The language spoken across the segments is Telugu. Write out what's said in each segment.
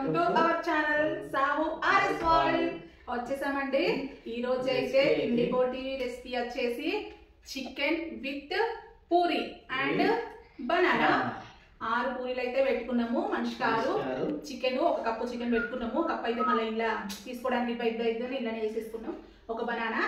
వెల్కమ్ టు అవర్ ఛానల్ సాము ఆర్ఎస్ వరల్డ్. వచ్చేసామండి. ఈ రోజు అయితే పిండి పోటీ రెసిపీ వచ్చేసి chicken with puri and banana. 6 పూరీలు అయితే పెట్టుకున్నాము. మనిషికి 6. చికెన్ 1 కప్పు చికెన్ పెట్టుకున్నాము. కప్పు అయితే మళ్ళీ ఇలా తీసుకోవడానికి ఇద్దరు ఇలానే వేసేసుకున్నాం. ఒక బనానా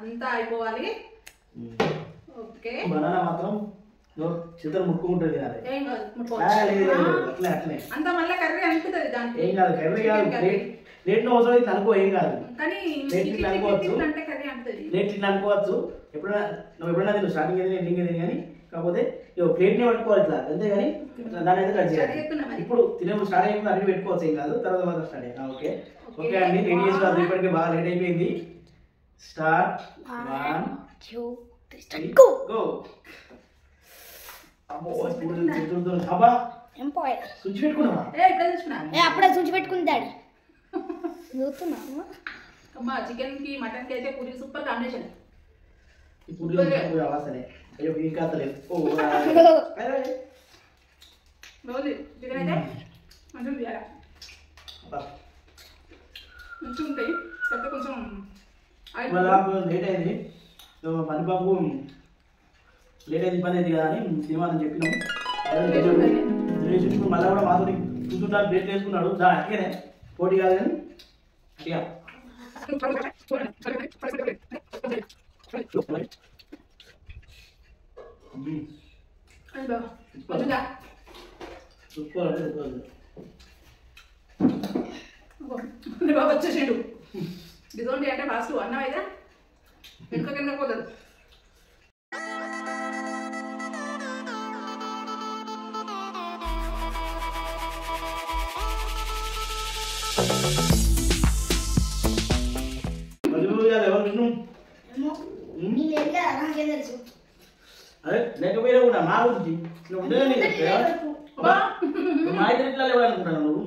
అంతా అయిపోవాలి. ఓకే, బనానా మాత్రం చిత్రం ముట్టుకుంటుంది కదా. ఏం కాదు, అంత మళ్ళీ కర్రీ అనుకుంటుంది దానికి. ఏం కాదు, కర్రీ కాదు. ప్లేట్ లో అవసరం అయితే అనుకో, ఏం కాదు. కానీ ప్లేట్ అనుకోవచ్చు, అంటే కర్రీ అంటుంది. ప్లేట్ ఇట్లా అనుకోవచ్చు. ఎప్పుడైనా తిను స్టార్టింగ్ ఏది ఎండింగ్ ఏది కానీ, కాకపోతే ప్లేట్ ని పట్టుకోవాలి ఇట్లా, అంతేగాని దాని అయితే కట్ చేయాలి. ఇప్పుడు తినేప్పుడు స్టార్ట్ అయిపోయింది, అన్ని పెట్టుకోవచ్చు, ఏం కాదు. తర్వాత స్టార్ట్ అయ్యా. ఓకే ఓకే అండి, రెడీ చేసుకోవాలి. ఇప్పటికే బాగా లేట్ అయిపోయింది. స్టార్ట్. 1 2 3 గో. అప్పుడే సుంచి పెట్టుకుంది డాడీ. అమ్మా చికెన్ కి మటన్ కి అయితే పూరి సూపర్ కాంబినేషన్. రోజు చికెన్ అయితే మంచిగా తీయాలి, మంచిగా ఉంటాయి. పెద్ద కొంచెం లేట్ అయింది, పనిబాబు లేట్ అయింది, ఇబ్బంది అయింది కదా అని తినమని చెప్పినాము. మళ్ళీ కూడా మాతో కూర్చుంటారు, ప్లేట్ వేసుకున్నాడు. అట్లనే పోటీ కాదు కానీ అట్లా సూపర్ అంటే బాబు వచ్చేసాడు. డిజౌంట్ అంటే ఫాస్ట్ అన్నం అయితే వెనుక కింద పోతుంది. అదే లేకపోయినా కూడా మా గురించి మా ఇద్దరు ఇట్లా లేవాలనుకుంటాను నువ్వు.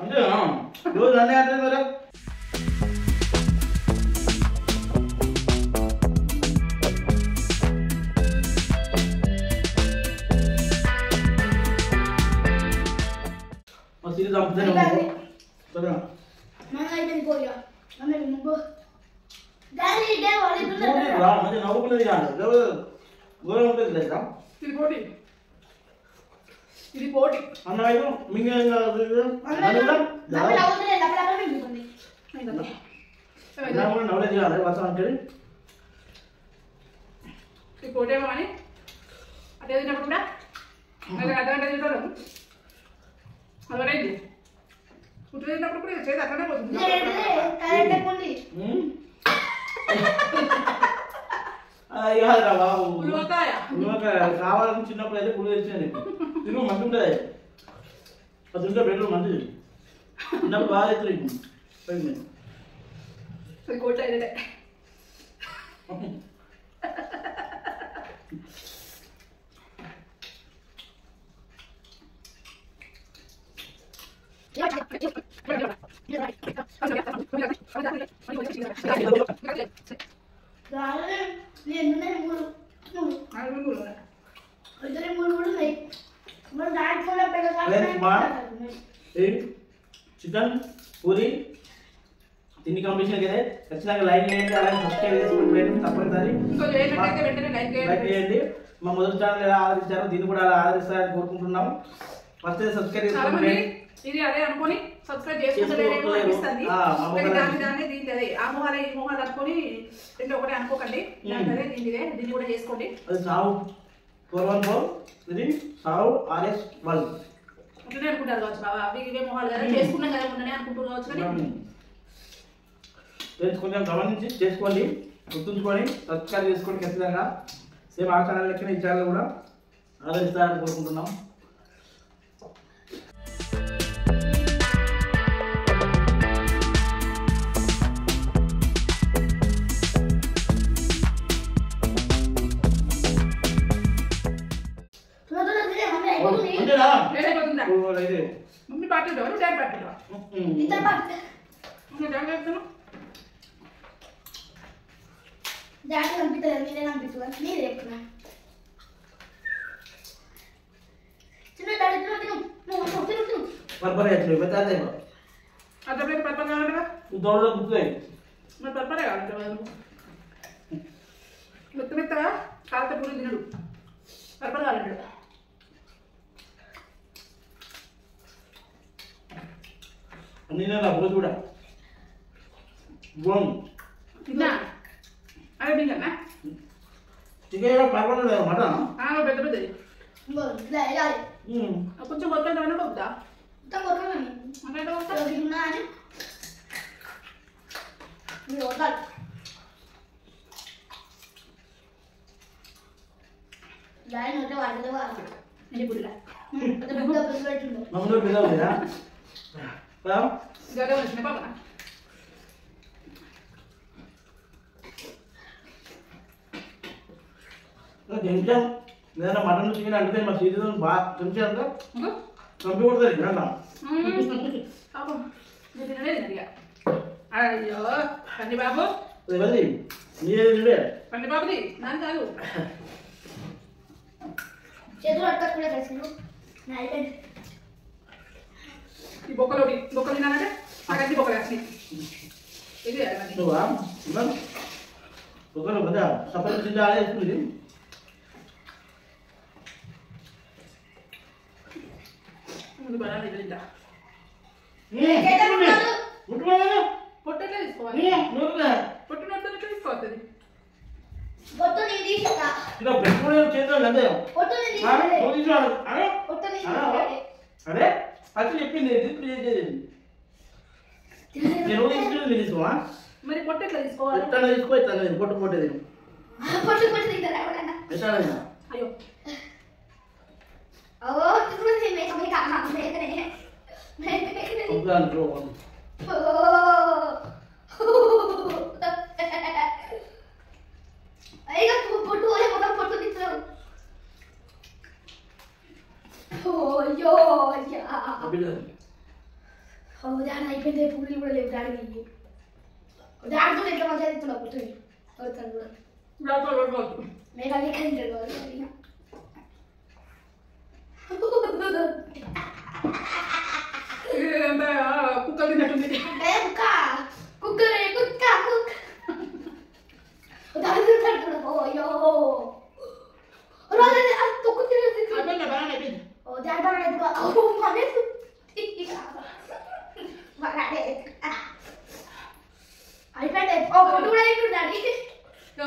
అంతేనా? రోజు నన్నే అంటే కదా. సీరియస్ చంపుతాను నవ్వుకున్నది కాదు, ఘోరం ఉంటుంది లేదా. ఇది పోటీ అన్న వైపు మింగేం కాదు. నవ్వులేదు కాదు వర్షం అంటే. ఇది పోటీ ఏమో అని అదే తిన్నప్పుడు కూడా అర్ధగంట తింటారు. అలవాటైంది. పుట్టు తిన్నప్పుడు కూడా చేతి అట్లనే పోతుంది. కాదురా బాబు, ఉలవకాయ కావాలని చిన్నప్పుడు అయితే పులి తెచ్చాను. తిను మంచి ఉంటుంది, అది ఉంటే బెటర్ మంచిది. చిన్నప్పుడు బాగా ఎత్తులు కోట అయితే చికెన్ పూరి తిండి కాంపిటీషన్ అయితే ఖచ్చితంగా లైక్ చేయండి, అలాగే సబ్స్క్రైబ్ చేసుకోండి. తప్పనిసరి లైక్ చేయండి. మా మొదటి ఛానల్ ఎలా ఆదరించారో దీన్ని కూడా అలా ఆదరిస్తారని కోరుకుంటున్నాము. ఫస్ట్ సబ్స్క్రైబ్ చేసుకోండి. ఇది అదే అనుకుని సబ్స్క్రైబ్ చేసుకుంటే అనిపిస్తుంది. దాన్ని దీనికి అదే ఆ మొహాలు ఈ మొహాలు అనుకుని రెండు ఒకటే అనుకోకండి. అదే దీన్ని కూడా చేసుకోండి. అది సావు 414, ఇది సావు ఆర్ఎస్ వరల్డ్ అట్లనే అనుకుంటారు కావచ్చు బాబా. అవి ఇవే మొహాలు కదా చేసుకున్నాం కదా ఉండనే అనుకుంటారు కావచ్చు. కానీ కొంచెం గమనించి చేసుకోండి, గుర్తుంచుకొని సబ్స్క్రైబ్ చేసుకోండి. ఖచ్చితంగా సేమ్ ఆ ఛానల్ లెక్కన ఈ ఛానల్ కూడా ఆదరిస్తారని కోరుకుంటున్నాం. Mummy party daddy party daddy పంపిస్తారు, మీరే పంపిస్తారు, మీరే ఎక్కువ పర్పర్ అవుతుంది పెద్ద అట్లా పర్పల్ కావాలంటే దొరలో గుర్తుంది మరి పర్పలే కావాలంటే మెత్తగా కాలత పూరి తినడు పర్పల్ కావాలంటాడు అన్నీ అప్పుడు కూడా బాగుంది తిన్నా అదే తిన్నా చికెన్ పర్పర్ లేదు మటన్ పెద్ద పెద్దది కొంచెం కొత్త కొద్దా మమ్మల్ని పిల్లలు లేదా కొంచెం ఏదైనా మటన్ చికెన్ అంటే మా సీజన్ బాగా కొంచెం అంతా చంపి కొడుతుంది తినడం అయ్యో పండి బాబు ఎవరిది మీరే పండి బాబుది నాన్న కాదు చేతులు అట్టకుండా కలిసి ఈ బొక్కలు తినాలంటే నాకన్నీ బొక్కలు వేస్తాయి ఇది నువ్వా ఒకరు కదా సపరేట్ జిల్లా వేసుకుంది ముందు బనానా ఇది తింటా పొట్టెట్లా తీసుకోవాలి పొట్టు నోట్తో తీసుకోవద్దు పొట్టు నేను తీస్తా చేద్దాం అంతే పొట్టు నేను తీస్తా పొట్టు నేను అరే అది చెప్పింది నేను తీసుకోవా మరి పొట్టు ఎట్లా తీసుకోవాలి ఎట్లా తీసుకో ఇస్తాను నేను పొట్టు పొట్టే తిను పొట్టు పొట్టు తింటారా ఎవరన్నా ఎట్లా అయ్యో ఓ తిరుగుతుంది మేకమే కామా మేకనే అయ్యో పొట్టు ఓలే మొత్తం పొట్టు తింటారు ఓయ్యో అయ్యా ఓ దాని అయిపోయింది పూరీలు కూడా లేవు డాడీ దాంతో ఎట్లా మంచిగా తింటున్నావు పుట్టింది అవుతాను కూడా మేఘా మేఘా తింటాడు కుక్కలు తిన్నట్టుంది అంటే కుక్కరే కుక్క దాని తింటాడు అయ్యో రోజు అది తొక్కు తిరుగుతుంది ఓ దాని అయిపోయింది ఓ పొట్టు కూడా తింటున్నాడు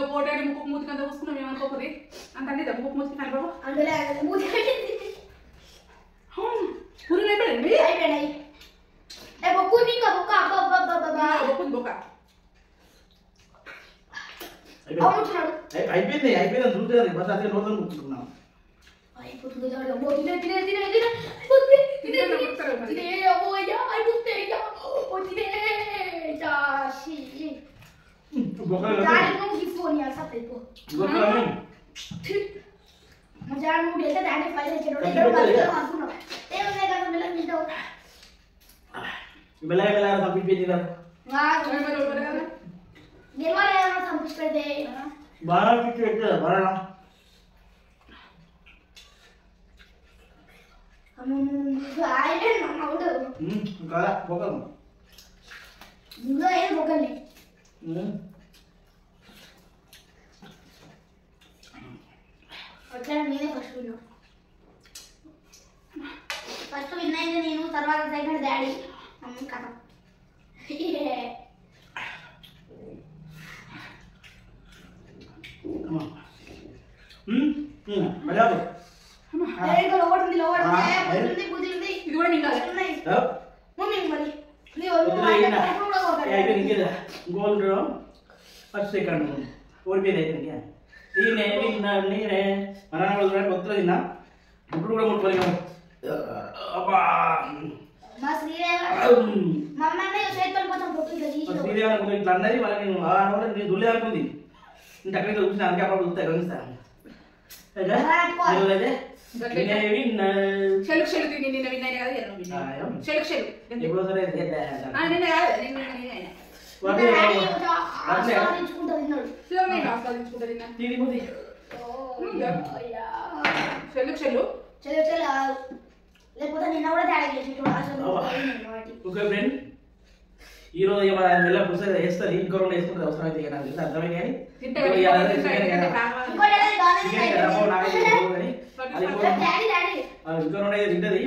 పోటీ ముక్కు మూతికి అంతా పూసుకున్నాం ఏమనుకోకది అంత అండి ముక్కు మూతికి కానీ బాబు అందులో మూతి పూరి అయిపోయింది అయిపోయినాయి బొక్కు ఇంకా బొక్క బొక్కు బొక్క అమ్ముతున్నాడు అయిపోయింది అయిపోయింది చూసారు బస్ అదే రోజు ముట్టుకున్నాం అయిపోతుంది తినే తినే తినే తినే తినే తినే తినే ఓయ్యా అయిపోతే జాషి దాని నువ్వు ఫోన్ యా సపరేపో మజా నువ్వు డేటా దాని ఫైల్ చేరోడు ఇక్కడ బాగా అనుకున్నావు ఏమనే కదా మెల్ల నింటో మెల్ల పంపించేదిరా గెలవాలి ఏమన్నా పంపిస్తే బాగా పిచ్చి పెట్టా బాగా ఆయన నమ్మవుడు కాదా బొక్కలు నువ్వు ఏం బొక్కలే వచ్చాను నేనే ఫస్ట్ విన్నా ఫస్ట్ విన్ అయింది నేను తర్వాత సెకండ్ డాడీ కథ ఇది కూడా మింగాలి గోల్డ్ ఫస్ట్ సెకండ్ ఓడిపోయింది అయితే నేనే మన కొత్తలో తిన్నా ఇప్పుడు కూడా ముట్టుకోలేము శ్రీదేవి ఇట్లా అన్నది వాళ్ళకి నేను దుల్లే అనుకుంది ఇంటి అక్కడికి చూసిన అందుకే అప్పుడు చూస్తాయి గమనిస్తాను ఎప్పుడో సరే లేకపోతే నిన్న కూడా తేడా చేసి అసలు ఓకే ఫ్రెండ్ ఈ రోజు మన మెల్ల పులుసు వేస్తుంది ఇంకో రెండు వేసుకుంటే అవసరం అయితే నాకు తెలిసి అర్థమే కానీ ఇంకో రెండు అయితే తింటది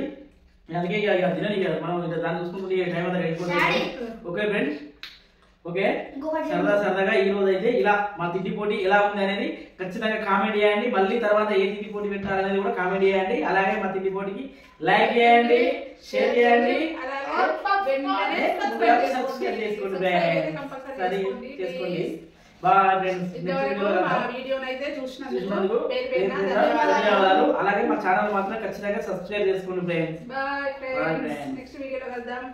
అందుకే ఇక తినని మనం దాన్ని చూసుకుంటుంది టైం అంతా గడిచిపోతుంది ఓకే ఫ్రెండ్స్ ఓకే సరదాగా ఈ రోజు అయితే ఇలా మా తిండి పోటీ ఎలా ఉంది అనేది ఖచ్చితంగా కామెంట్ చేయండి మళ్ళీ తర్వాత ఏ తిండి పోటీ పెట్టాలనేది కూడా కామెంట్ చేయండి అలాగే మా తిండి పోటీకి లైక్ చేయండి షేర్ చేయండి సబ్స్క్రైబ్ చేసుకోండి బాయ్ ఫ్రెండ్స్ చూసినందుకు ధన్యవాదాలు అలాగే మా ఛానల్ మాత్రం ఖచ్చితంగా సబ్స్క్రైబ్ చేసుకోండి ఫ్రెండ్స్ బాయ్ ఫ్రెండ్స్ నెక్స్ట్ వీడియోలో కలుద్దాం